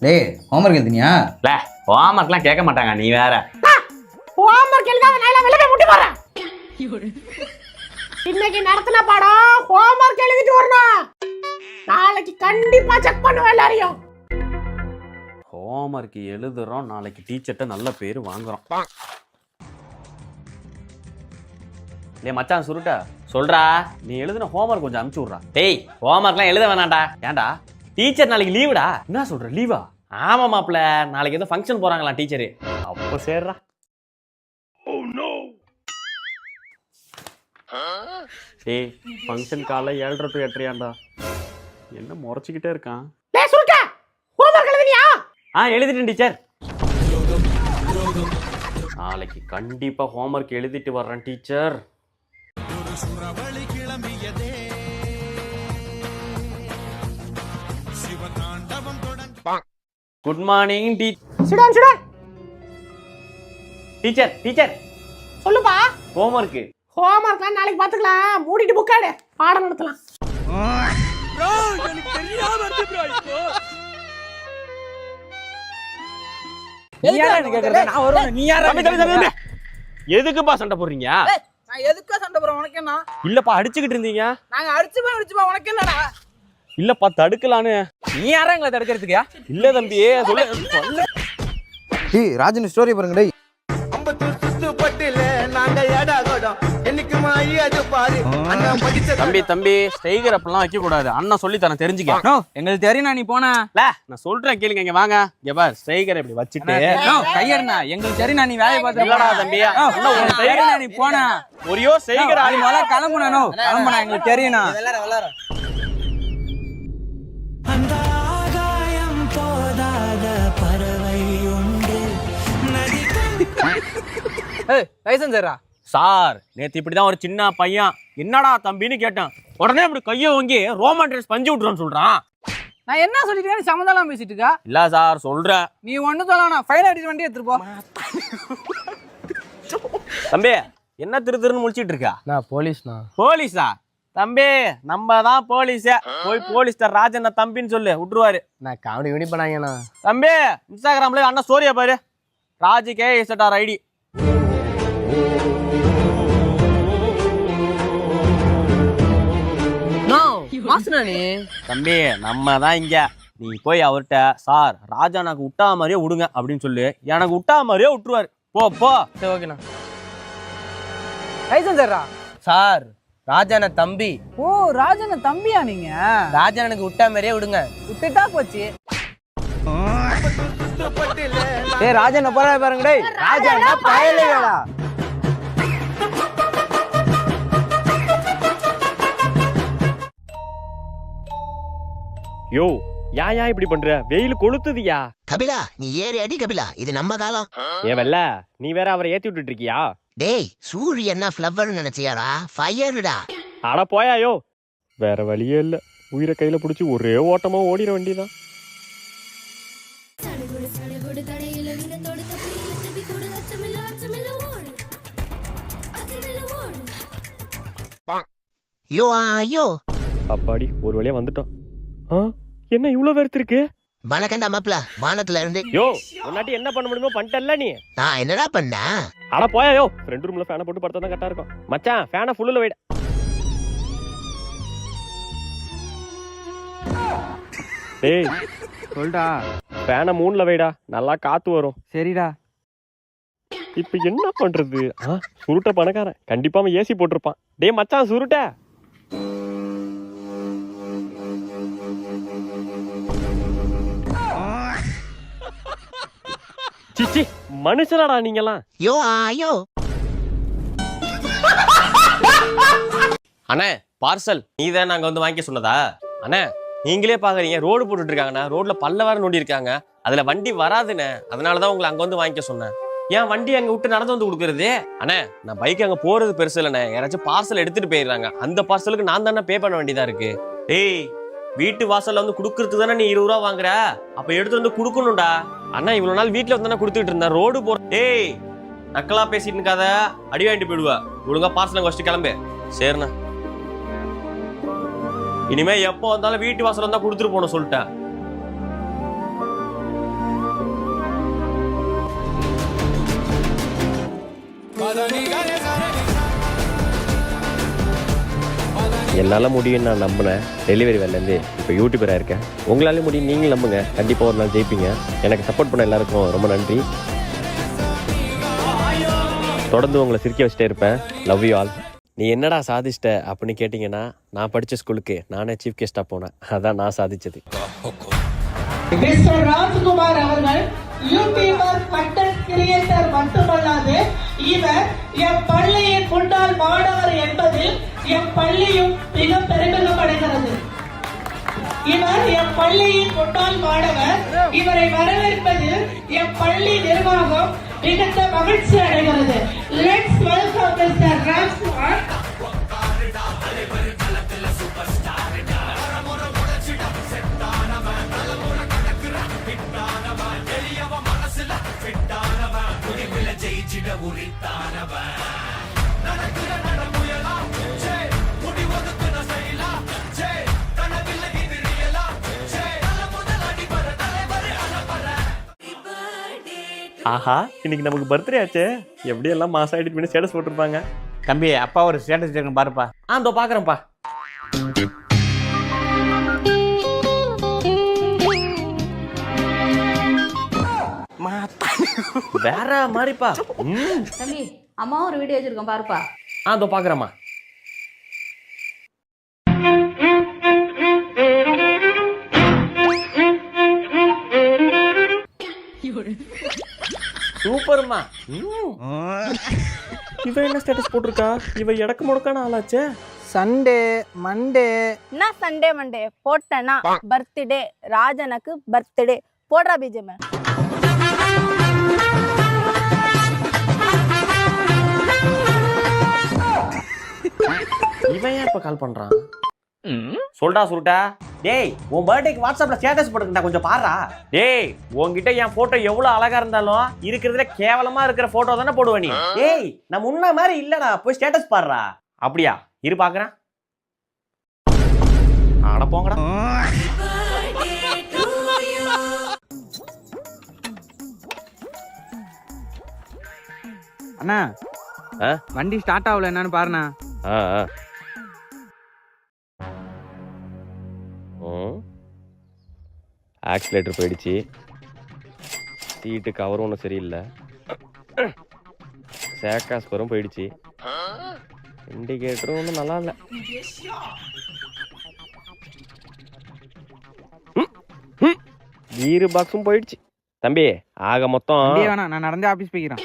டேய் ஹோம்வொர்க் எழுதினியா? இல்ல ஹோம்வொர்க்லாம் கேட்க மாட்டாங்க, நீ வேற. ஹோம்வொர்க் எழுதாத நான் வெளிய போய் முட்டி போறேன். இன்னைக்கு நடத்தின பாடம் ஹோம்வொர்க் எழுதிட்டு வரணும். நாளைக்கு கண்டிப்பா செக் பண்ணுவேன் எல்லாரையும். ஹோம்வொர்க் எழுதுறோம், நாளைக்கு டீச்சர்ட்ட நல்ல பேர் வாங்குறோம். டேய் மச்சான் சுருட்டா சொல்றா, நீ எழுதுன ஹோம்வொர்க் கொஞ்சம் அனுப்பிச்சு விட்றா. டேய் ஹோம்வொர்க்லாம் எழுத வேணாம்டா. ஏன்டா டீச்சர் நாளைக்கு லீவுடா? என்ன சொல்ற, லீவா? ஆமா மாப்ள, நாளைக்கு ஏதோ ஃபங்க்ஷன் போறாங்களா டீச்சரு. அப்போ சேர்றா. டேய் ஃபங்க்ஷன் காலை 7:30 to 8:30 என்ன முறைச்சிக்கிட்டே இருக்கான். டேய் சுருட்ட, ஹோம்வொர்க் எழுதினியா? எழுதிட்டேன் டீச்சர். நாளைக்கு கண்டிப்பா ஹோம்வொர்க் எழுதிட்டு வர்றேன் teacher. Good morning sit down sit down. Teacher. Teacher சொல்லுப்பா. ஹோம்வொர்க் ஹோம்வொர்க்லாம் நாளைக்கு பாத்துக்கலாம். மூடிட்டு புக் எடு, பாடம் நடத்தலாம். ப்ரோ எனக்கு தெரியாம இருக்கு ப்ரோ. இப்போ நீ யாரா என்ன கேக்குற? நான் வருவேன். நீ யாரா? தம்பி எதுக்குப்பா சண்டை போடுறீங்க? நான் எதுக்கு சண்டை போறேன்? உனக்கு என்ன? இல்லப்பா அடிச்சுக்கிட்டு இருந்தீங்க. நாங்க அடிச்சுப்பா உனக்கு என்னடா? இல்லப்பா தடுக்கலான்னு. நீ யாரா எங்களை தடுக்கிறதுக்கு? இல்ல தம்பி சொல்லு. டேய் ராஜன் ஸ்டோரி பாருங்க டேய். தம்பி ஸ்டைகர் அப்பெல்லாம் வைக்க கூடாது. அண்ணன் சொல்லி தரேன், தெரிஞ்சுக்க. நோ எங்களுக்கு தெரியும். நீ போன நான் சொல்றேன் கேளுங்க. இங்க வாங்க. இங்க பார், ஸ்டைகர் இப்படி வச்சிட்டு கையெடுனா எங்களுக்கு தெரியும். நீ வேலையை பார்த்து இல்லடா தம்பி. நீ போன ஒரியோ ஸ்டைகர் ஆடி முதல்ல கிளம்புனா எங்களுக்கு தெரியும்னா. லைசன்ஸ் சார் நேத்து இப்படிதான் ஒரு சின்ன பையன் என்னடா தம்பின்னு கேட்டான். உடனே அப்படி கையை வாங்கி ரோமன் ட்ரெஸ் பஞ்சு விட்டுறோன்னு சொல்றான். நான் என்ன சொல்லிட்டு சம்மந்தம் பேசிட்டு இருக்கா? இல்ல சார் சொல்றேன். நீ ஒண்ணு சொல்லணும். ஃபைன் அடிச்சு வண்டி எடுத்துட்டு போ. தம்பி என்ன திருன்னு முழிச்சிட்டு இருக்கா? நான் போலீஸ்னா. போலீஸா? தம்பி நம்ம தான் போலீஸே. போய் போலீஸ் ராஜன் தம்பின்னு சொல்லு, விட்டுருவாரு. நான் காமெடி விடி பண்ணாங்கண்ணா. தம்பி இன்ஸ்டாகிராம்ல அண்ணா ஸ்டோரியா பாரு. Raji KSR ID. தம்பி நம்ம தான் இங்க. நீ போய் அவர்கிட்ட சார் ராஜா எனக்கு விட்டா மாதிரியே விடுங்க அப்படின்னு சொல்லு. எனக்கு விட்டா மாதிரியே விட்டுருவாரு. போ போ. சரி ஓகேண்ணா. லைசன்ஸ் சார் ராஜான தம்பி. ஓ ராஜன தம்பியா நீங்க? ராஜானுக்கு விட்டா மாதிரியே விடுங்க. விட்டுட்டா போச்சு. ஏய் ராஜான போறா பாருங்க டேய். ராஜானா பயலேடா. யோ யா இப்படி பண்ற? வெயில் கொளுத்துதியா? கபிலா நீ ஏறி அடி கபிலா, இது நம்ம காலம். ஏவல்ல நீ வேற அவரை ஏத்தி விட்டுட்டு இருக்கியா? டேய் சூரியன்னா ஃப்ளவர் நினைச்சியாடா? ஃபயர்டா. அட போயாயோ. வேற வழியே இல்ல, உயிரை கையில புடிச்சு ஒரே ஓட்டமா ஓடிட வேண்டியதான். யோ ஐயோ அப்பாடி ஒரு வழியா வந்துட்டோம். என்ன இவ்வளவு வேர்த்து இருக்கு? வணக்கண்டா மாப்ள, வானத்துல இருந்து. யோ உன்னாட்டி என்ன பண்ண முடியுமோ பண்ணிட்டல்ல நீ. நான் என்னடா பண்ண? அட போயாயோ. ஃப்ரெண்ட் ரூம்ல ஃபேனை போட்டு படுத்தா தான் கரெக்டா இருக்கும். மச்சான் ஃபேனை ஃபுல்லுல வைடா. டேய் சொல்டா. ஃபேனை 3ல வைடா, நல்லா காத்து வரும். சரிடா. இப்ப என்ன பண்றது? சுருட்ட பணக்காரன் கண்டிப்பா அவன் ஏசி போட்டிருப்பான். டேய் மச்சான் சுருட்ட. சிச்சி மனுஷனாடா நீங்கலாம். யோ ஐயோ. அண்ணே பார்சல் நீதான் நாங்க வந்து வாங்கி சொன்னதா? அண்ணே நீங்களே பாக்குறீங்க, ரோடு போட்டுட்டு இருக்காங்கண்ணா. ரோட்ல பல்ல வேற நோண்டி இருக்காங்க. அதுல வண்டி வராதுண்ணே. அதனாலதான் உங்களை அங்க வந்து வாங்கிக்க சொன்னேன். ஏன் வண்டி அங்க விட்டு நடந்து வந்து கொடுக்கறது? அண்ணே நான் பைக் அங்க போறது பெருசு இல்லண்ணே. யாராச்சும் பார்சல் எடுத்துட்டு போயிடுறாங்க. அந்த பார்சலுக்கு நான் தானே பே பண்ண வேண்டியதா இருக்கு. டேய் வீட்டு வாசல்ல வந்து குடுக்கறதுக்கு தானே நீ 20 ரூபா வாங்குற. அப்ப எடுத்து வந்து குடுக்கணும்டா. அண்ணா இவ்வளவு நாள் வீட்டுல வந்து தானே கொடுத்துட்டு இருந்தேன். ரோடு போற டேய் நக்கலா பேசிட்டு இருக்காத, அடி வாங்கிட்டு போயிடுவா. ஒழுங்கா பார்சல் வச்சுட்டு கிளம்பு. சரிண்ணா. இனிமே எப்போ வந்தாலும் வீட்டு வாசல் வந்தா கொடுத்துட்டு போன சொல்லிட்டேன். என்னால முடியும் நான் நம்பினேன். டெலிவரி வேலையிலேருந்து இப்போ யூடியூபராக இருக்கேன். உங்களாலே முடியும், நீங்களும் நம்புங்க. கண்டிப்பாக ஒரு நாள் ஜெயிப்பீங்க. எனக்கு சப்போர்ட் பண்ண எல்லாருக்கும் ரொம்ப நன்றி. தொடர்ந்து உங்களை சிரிக்க வச்சுட்டே இருப்பேன். Love you all. நீ என்னடா சாதிச்சிட்ட அப்படின்னு கேட்டிங்கன்னா, நான் படித்த ஸ்கூலுக்கு நானே சீஃப் கெஸ்ட்டாக போனேன். அதான் நான் சாதிச்சது. மிஸ்டர் ராஜ்குமார் அவர்கள் யூடியூபர் கண்டென்ட் கிரியேட்டர் மட்டுமல்லாது இவர் எம் பள்ளியின் முன்னாள் மாணவர் என்பதில் எம் பள்ளியும் மிக பெருமிதம் அடைகிறது. இவர் எம் பள்ளியின் முன்னாள் மாணவர். இவரை வரவேற்பதில் எம் பள்ளி நிர்வாகம் மிகுந்த மகிழ்ச்சி அடைகிறது. Let's welcome Mister Rajkumar. ஆஹா, இன்னைக்கு நமக்கு பர்த்டே ஆச்சே. எப்படி எல்லாம் மாசம் எடிட் பண்ணி ஸ்டேட்டஸ் போட்டிருப்பாங்க. தம்பி, அப்பா ஒரு ஸ்டேட்டஸ் இருக்கணும் பாருப்பா. இதோ பாக்குறேன்ப்பா. வேற மாதிரிப்பா. தம்பி, அம்மா ஒரு வீடியோ வச்சிருக்கோம் பாருப்பா. இதோ பாக்குறேம்மா. சூப்பர்மா. இவ என்ன ஸ்டேட்டஸ் போட்டிருக்கா? இவ எடக்கு முடக்கான ஆளாச்சே. சண்டே மண்டே என்ன சண்டே மண்டே போட்டேன்னா பர்த்டே ராஜனுக்கு பர்த்டே போடுறா பிஜிஎம். இவன் ஏன் இப்ப கால் பண்றான்? சொல்டா சுருட்டா. டேய், உன் பர்த்டேக்கு வாட்ஸ்அப்ல ஸ்டேட்டஸ் போட்டுக்கிட்டா கொஞ்சம் பாருடா. டேய், உன்கிட்ட என் போட்டோ எவ்வளவு அழகா இருந்தாலும் இருக்கிறதுல கேவலமா இருக்கிற போட்டோ தானே போடுவ நீ. டேய், நான் முன்ன மாதிரி இல்லடா, போய் ஸ்டேட்டஸ் பாருடா. அப்படியா? இரு பாக்குறேன். அட போங்கடா. அண்ணா, வண்டி ஸ்டார்ட் ஆகல, என்னன்னு பாருண்ணா. ஆக்சிலேட்டர் போயிடுச்சு. சீட்டு கவரும் ஒன்றும் சரியில்லை. சேக்காஸ்பரும் போயிடுச்சு. இண்டிகேட்டரும் ஒன்றும் நல்லா இல்லை. கீரு பாக்ஸும் போயிடுச்சு. தம்பி, ஆக மொத்தம் வேணாம், நான் நடந்தே ஆபீஸ் போய்க்கிறேன்.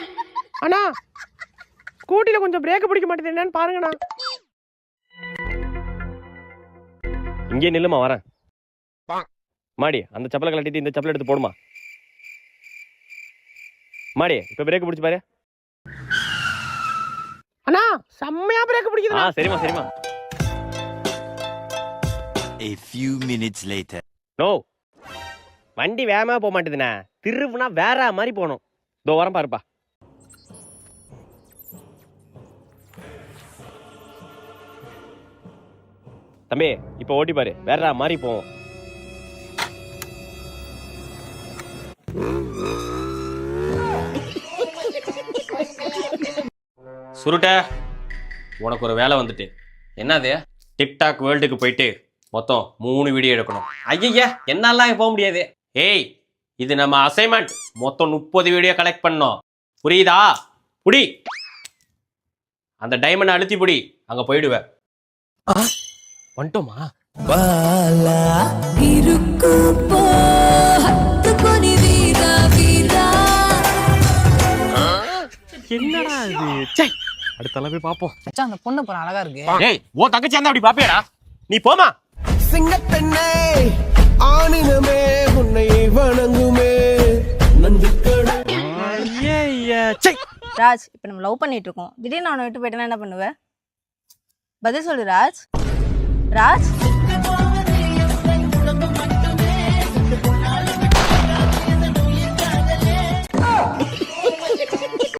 அண்ணா, ஸ்கூட்டில கொஞ்சம் பிரேக் பிடிக்க மாட்டேது, என்னன்னு பாருங்கண்ணா. இங்கே நில்லுமா, வரேன். மாடி, அந்த செப்பலை கலட்டிட்டு இந்த செப்பலை எடுத்து போடுமா. மாடி, இப்ப பிரேக் பிடிச்சு பாரு. அண்ணா செம்மையா பிரேக் பிடிக்குது. சரிமா சரிமா. A few minutes later. No, வண்டி வேகமா போக மாட்டேதுண்ணா. திருவுனா வேற மாதிரி போகணும். இதோ வரேன் பாருப்பா. தம்பி, இப்ப ஓட்டி பாரு, வேற மாதிரி போவோம். சுருட்ட, உனக்கு ஒரு வேலை வந்துட்டு. என்னது? டிக்டாக் வேர்ல்டுக்கு போயிட்டு மொத்தம் 3 வீடியோ எடுக்கணும். ஐயா, என்னாலாம் போக முடியாது. ஏய், இது நம்ம அசைன்மெண்ட். மொத்தம் 30 வீடியோ கலெக்ட் பண்ணோம். புரியுதா? புடி, அந்த டைமண்ட் அழுத்தி புடி, அங்க போயிடுவேன். வந்துட்டோமா? என்னடா இது? அடுத்த போய் பாப்போம். அந்த பொண்ணு போற அழகா இருக்கு. ஏய், ஓ தங்கச்சி அந்த அப்படி பாப்பியாடா? நீ போமா. சிங்கப்பெண்ணே ஆணினமே உன்னை வணங்குமே நந்துக்கடை. ராஜ், இப்ப நம்ம லவ் பண்ணிட்டு இருக்கோம். திடீர்னு அவனை விட்டு போயிட்டேன்னா என்ன பண்ணுவ? பதில் சொல்லு ராஜ். ராஜ்.